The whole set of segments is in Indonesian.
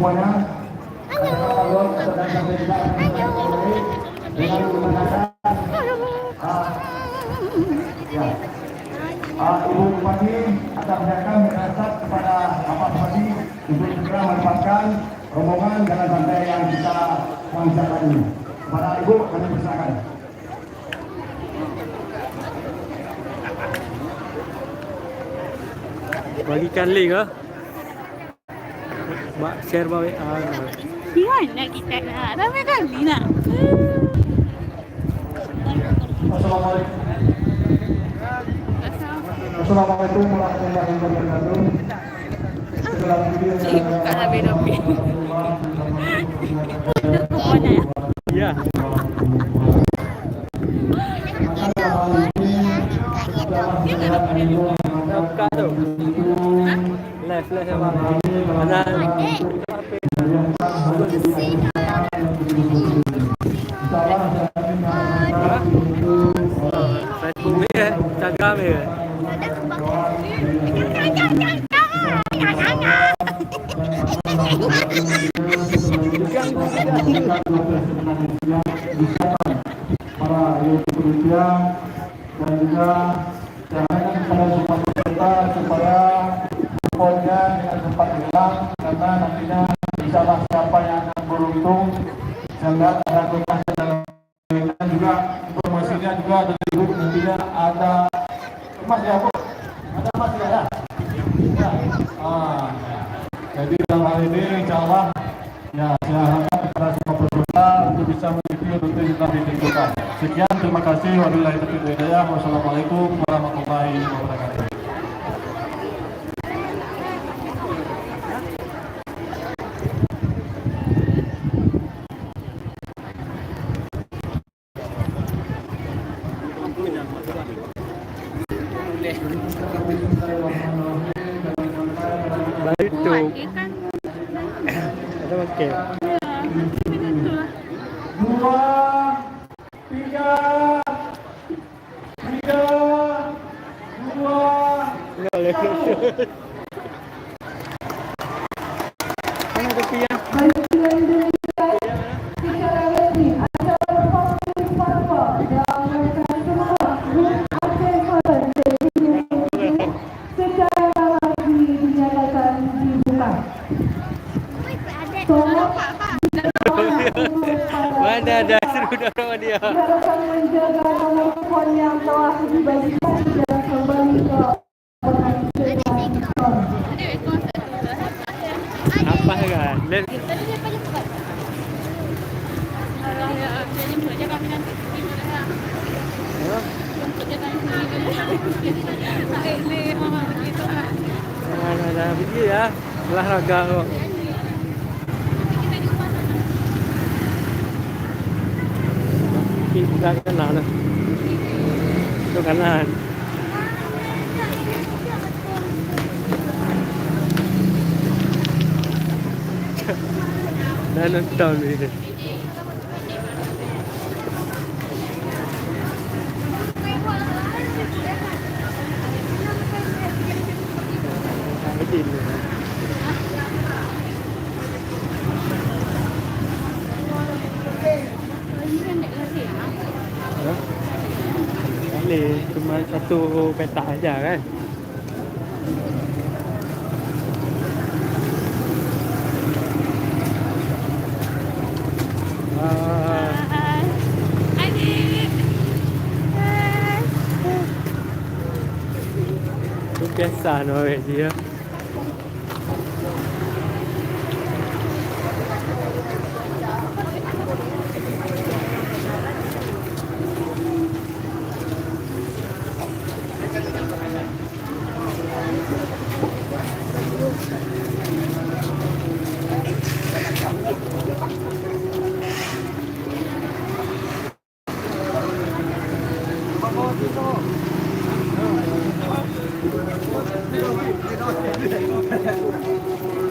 semuanya. Halo. Dengan menggunakan ya. Ibu Bupati akan menyampaikan menasihat kepada Bapak Bupati untuk segera menempatkan rombongan jalan santai yang kita langsungkan ini. Kepada Ibu kami persilakan. Bagikan link ah. Mbak share bawa Di mana kita nak? Ramai kali nak. Assalamualaikum. Assalamualaikum warahmatullahi wabarakatuh. Bukan rapi-rapi. Mana ya? ya. Buka tu. Live sama. Ada. Facebook ni, Instagram ni. Para Indonesia dan juga jangan kepada semua peserta supaya handphonenya dengan cepat hilang karena nantinya insyaallah siapa yang akan beruntung sehingga ada kepastian dan juga informasinya juga dari ibu nantinya ada emas ya bu, ada emas ya ya. Jadi dalam hal ini insyaallah ya saya harapkan kepada semua peserta untuk bisa mengikuti rute yang telah ditentukan. Sekian, terima kasih. Wabillahi taufiq wal hidayah. Wassalamualaikum warahmatullahi wabarakatuh. Baru tu. Ada okey. Dua, tiga, dua. Enggak boleh. Mana tepi ya? Mana ada seru dorong dia. Diharapkan menjaga nomor telepon yang telah dibagikan dan kembali ke Apa kan? Let Ada pergi ya. Olahraga kok. Kita kanan. Itu kanan. Dah nonton ni. Boleh, cuma satu petak aja kan. Itu biasa no dia.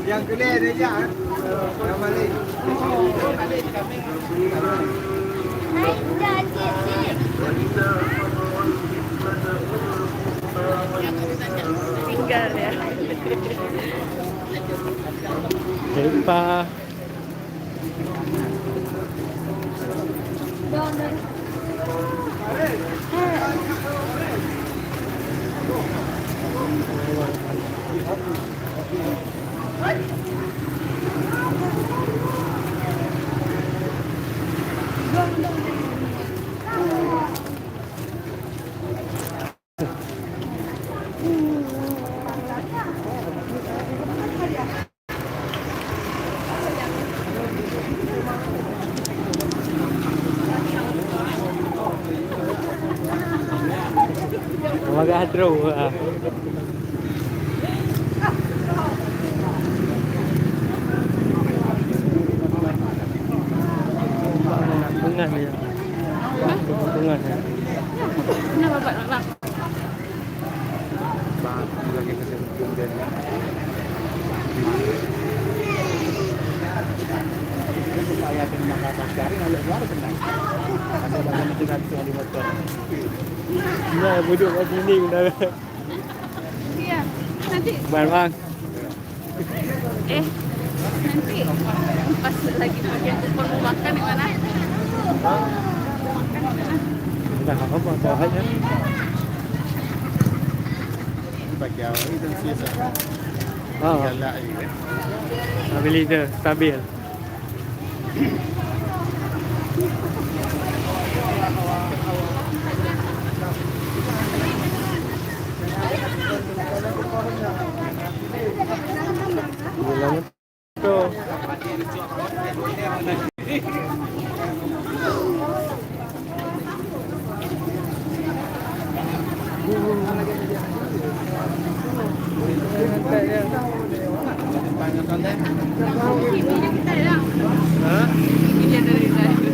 Yang kedai dia je. Yang balik. Tinggal ya. Lepas. Agak hadro lah. Bungan dia. Bungan dia. Kenapa Pak Bang? Lagi kesempatan dan supaya terima kasih cari kalau luar benar. Ada banyak dengan di motor. Nah, duduk kat sini dah. Iya. Nanti Bang. nanti pas lagi pakai kupon mau makan di mana? Makan di mana? Dah apa bawa aja. Bagi awak itu sisa. Oh, Galak ini. beli dia stabil. Bilangnya tuh. Ini kita dah. Hah? Ini dari tadi.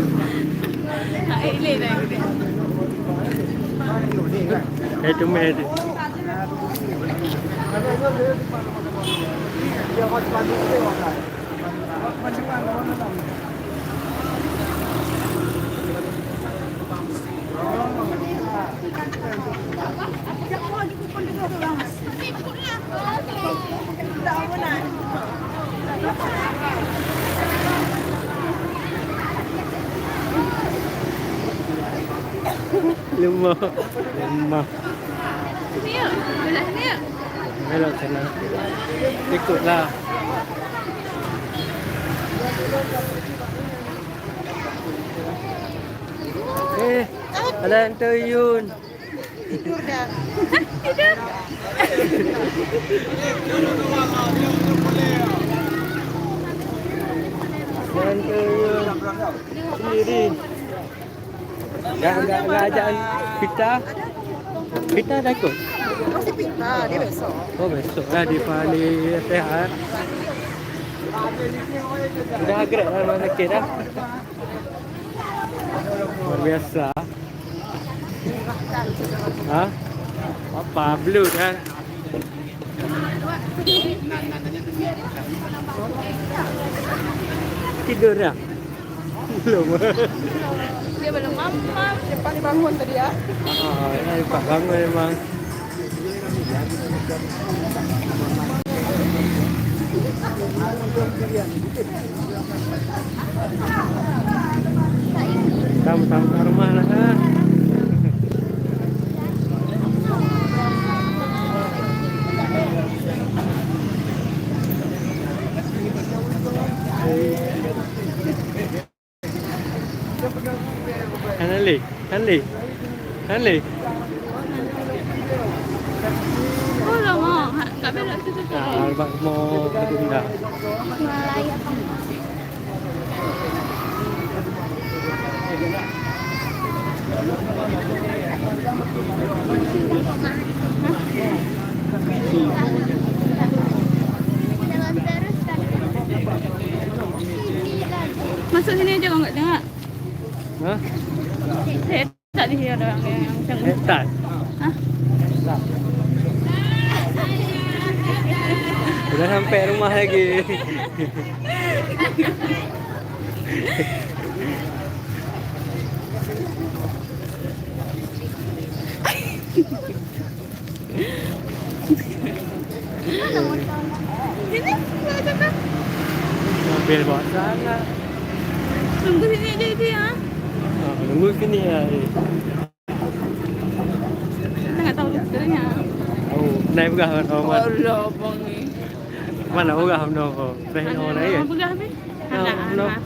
Tak ile dah ini. Itu med. Lemah. Ni yuk, belah ni yuk. Belok sana. Ikutlah. Ada yang terjun. Tidur. Dan terjun sendiri. Enggak ajak Pita. Pita dah ikut. Masih pita, dia besok. Oh besok lah di Pali sehat. Sudah gerak dah rumah sakit dah. Luar biasa. Hah? Apa blue kan? Tidur dah? Belum. Dia belum mama, depan bangun tadi ya. Ini Pak bangun memang. Sama-sama rumah lah. Hanli. Oh lama, kat belok tu tu. Abang mau tunda. Malaya. Masuk sini aja kau enggak dengar. Hah? Tak di sini ada orang yang macam Tak. Hah? Tak. Sudah sampai rumah lagi. Sini, nak cakap. Bel bawa sana. Tunggu sini aja itu ya. Nunggu sini ya. Kita nggak tahu rutenya. Oh, naik begah orang mana? Allah bang ni. Mana begah orang? Naik orang lain. Apa gak habis? Anak-anak.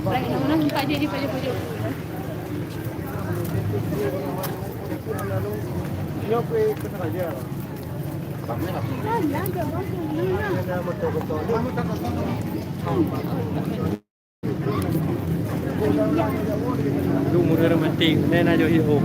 Lagi mana buka dia di pojok-pojok. Nyope ke saja. Lu murah romantik, nenek aja hiu.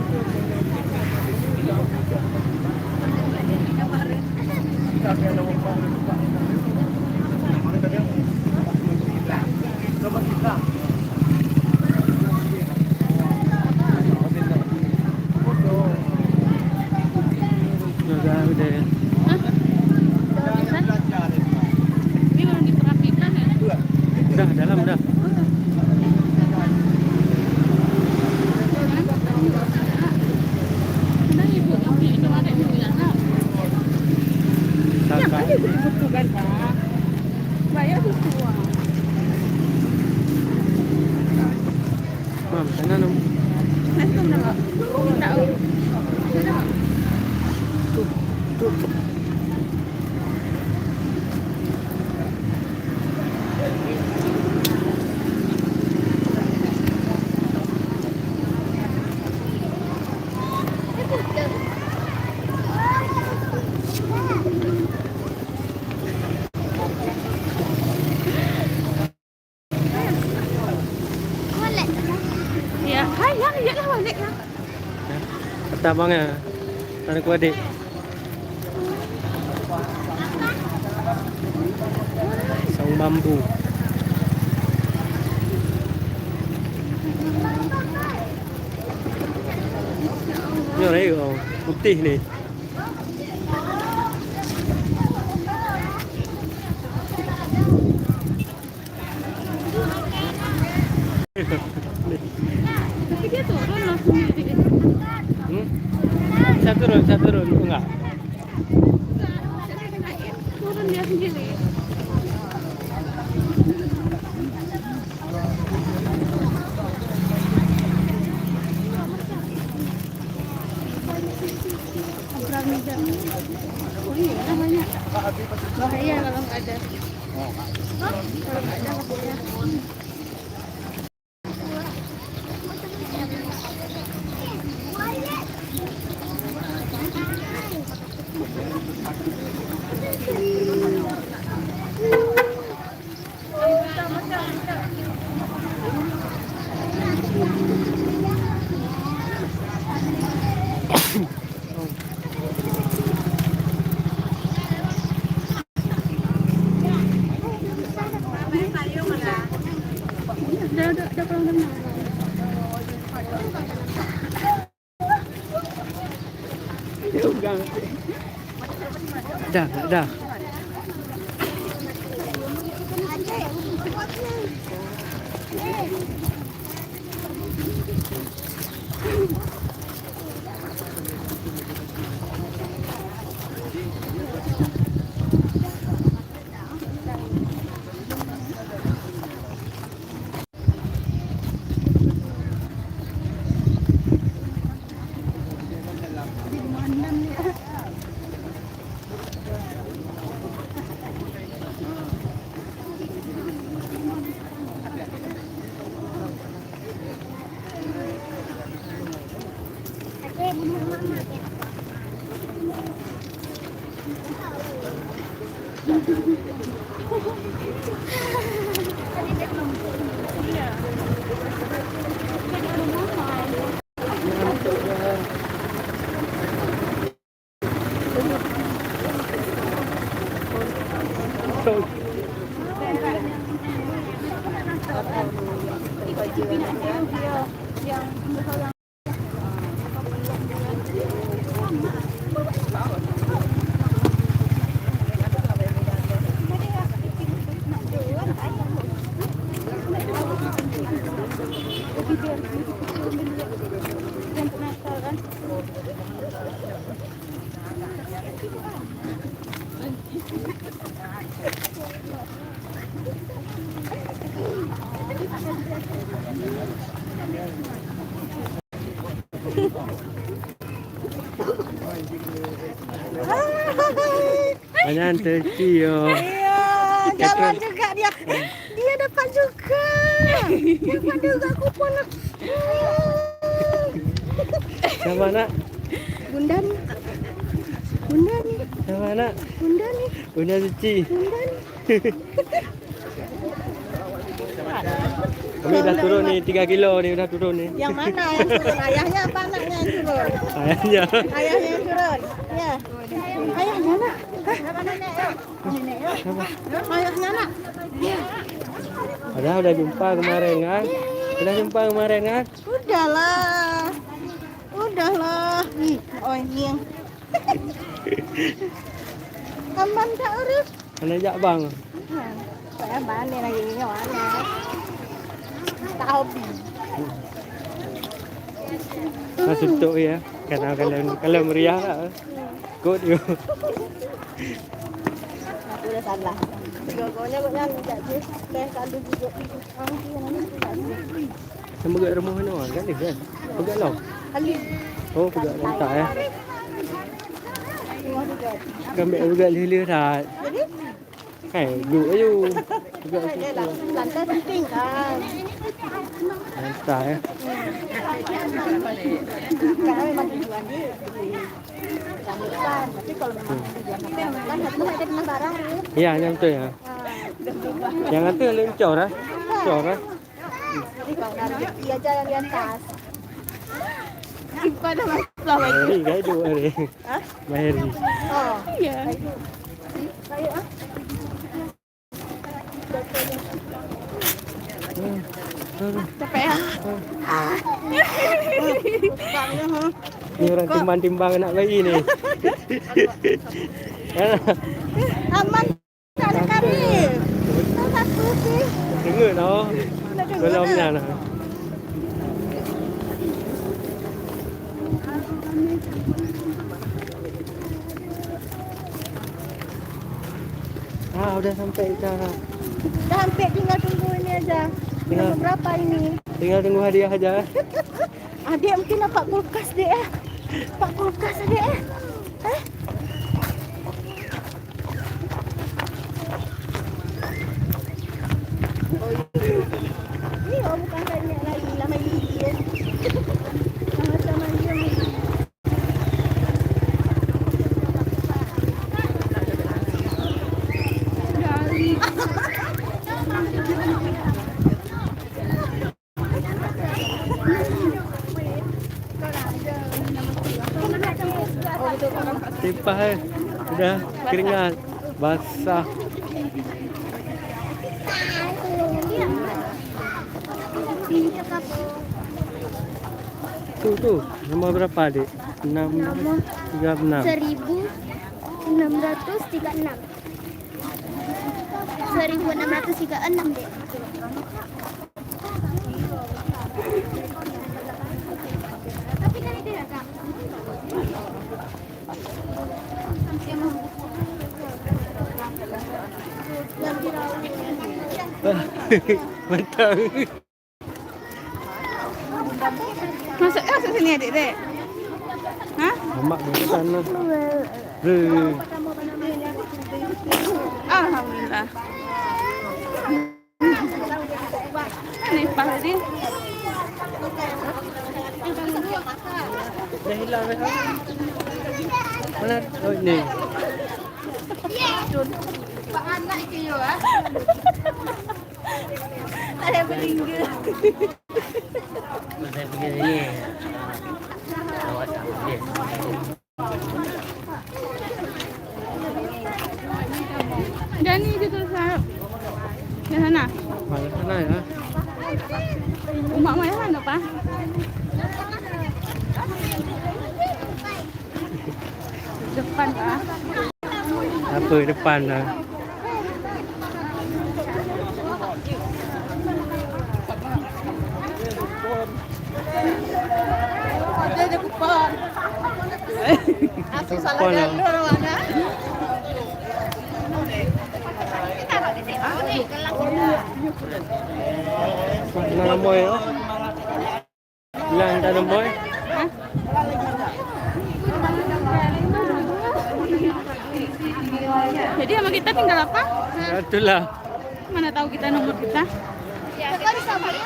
Udah. Ini belum diterapikan ya? Udah dalam dah. Nah ibu itu ada ibu anak. Sampai. Kan ibu bukan Pak. Bayar sesuai. Mam, sana nom. Nanti kamu nak? Tahu. Sudah. Ya, hai yang ya lah balik lah. Pertamanya, anak adik. Saung bambu. Ini orang itu putih ni. Tapi dia turun langsung sendiri. Saya turun, enggak. Turun dia sendiri. Abramida. Oh iya namanya. Bahaya kalau nggak ada. Kalau nggak ada bahaya. Udah pulang dari mana? Dah. Jangan tercium. Iya, jangan juga dia. Dia dapat juga. Dapat juga kupon. Sama nak? Bunda nih. Bunda nih. Sama nak? Bunda nih. Bunda suci. Bunda nih. Kami dah turun ni 3 kilo ni dah turun ni. Yang mana yang turun? Ayahnya apa anaknya yang turun? Ayahnya. Ayahnya yang turun. Ya. Ayahnya nak. Apa nenek? Nenek. Ayahnya nak. Udah jumpa kemarin kan? Udah jumpa kemarin kan? Udahlah. Udahlah. Oh ini yang. Aman tak urus? Kena ajak bang. Saya balik lagi ini mana? Tak hobi. Nah, suntuk ya. Kalau meriah lah. Kot you. Aku dah salah. Tiga-tiganya kau yang tak je. Teh kalau juga. Sama kat rumah mana orang kan ni kan? Pegat lah. Ali. Oh, pegat lantak ya. Tengok juga. Kami pegat lila tak. Jadi? Hai, duduk aja. Pegat Dia lah. Lantai penting kan. lantak ya. Karena memang tujuan dia rambutan. Tapi kalau memang tujuan rambutan, harus ada kena barang. Ya, yang betul ya. Yang itu yang lencor lah. Cor lah. Jadi kalau nak rezeki aja yang di atas. Pada masalah Mahiri kan hidup hari. Hah? Mahiri. Oh, iya. Saya ah. Capek ya? Ni orang timbang-timbang anak bayi ni. Aman tak ada kami. Tak satu sih. Dengar tau. Nak dengar Kalau tak? punya lah. Udah sampai dah. Dah hampir tinggal tunggu ini aja. Tinggal berapa ini? Tinggal tunggu hadiah aja. Adik mungkin dapat kulkas dek eh. Dapat kulkas adik eh. Ini oh bukan banyak lagi lama dia. Sama-sama dia. Tipah udah keringat basah. Tu nama berapa adik? 636. 1636. 1636 dek. Tapi kan itu ya kak. Mantap. Masuk sini adik dek. Hah? Mak di sana. Alhamdulillah. Ini pasti. Dah hilang dah. Mana? Oh ni. Pak anak ke yo ah. Ada berlingga. Saya pergi sini. Awak tak boleh. Dan ni kita sana. Di sana. Mana sana ya? Rumah mana sana pak? Depan pak. Apa depan dah? Ada kupon. Aku salah Kupon lah. jalur mana? Mana nombor ya? Bilang tak nombor. nilainya. Jadi sama kita tinggal apa? Ya, itulah. Mana tahu kita nomor kita? Ya, kan sama ya.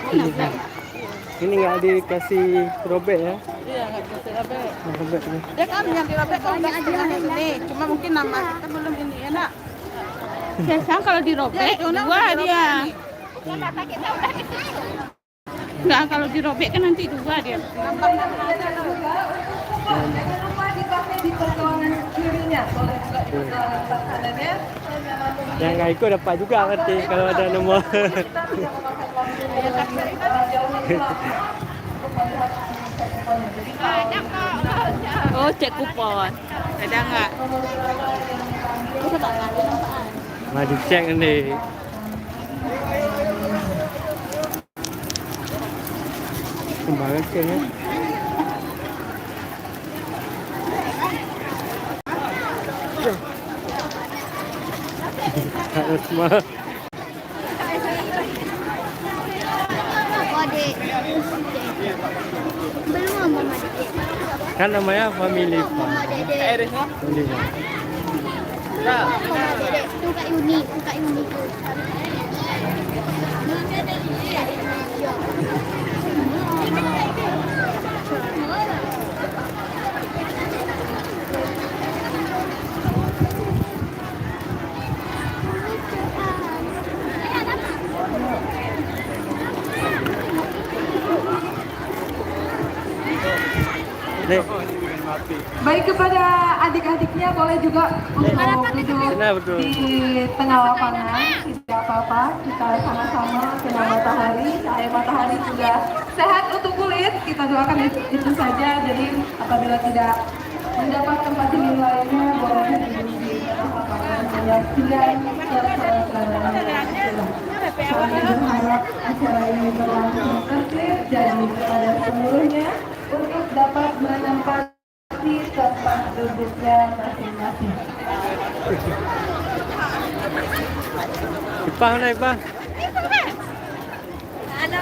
Kenapa? Ini nggak dikasih robek ya? Iya, nggak bisa robek. Robek nih. Dia kan yang dirobek kan udah setengah ini. Cuma mungkin nama kita belum ini enak. Biasa kalau dirobek dua dia. Enggak, kalau dirobek kan nanti dua dia. Jangan lupa di kafe di perjuangan kirinya. Boleh juga di perjuangan kanannya. Yang nggak ikut dapat juga nanti kalau ada nomor. Oh, cek kupon. Ada nggak? Mari dicek nih. Kembali ke ya. Harus semua. Adik. Belum mama adik. Kan namanya family farm. Mama dede. Family farm. Mama dede. Itu Kak Yuni, itu Kak Yuni tuh. Nih, Baik, kepada adik-adiknya boleh juga untuk duduk Nah, betul. di tengah lapangan, tidak apa-apa, kita sama-sama kena matahari, cahaya matahari juga sehat untuk kulit, kita doakan itu saja. Jadi apabila tidak mendapat tempat duduk lainnya, boleh duduk di tengah lapangan menyaksikan suasana. Kami berharap acara ini berlangsung tertib dan kepada seluruhnya untuk dapat menempati tempat duduknya masing-masing. Ipah mana Ipah? Ada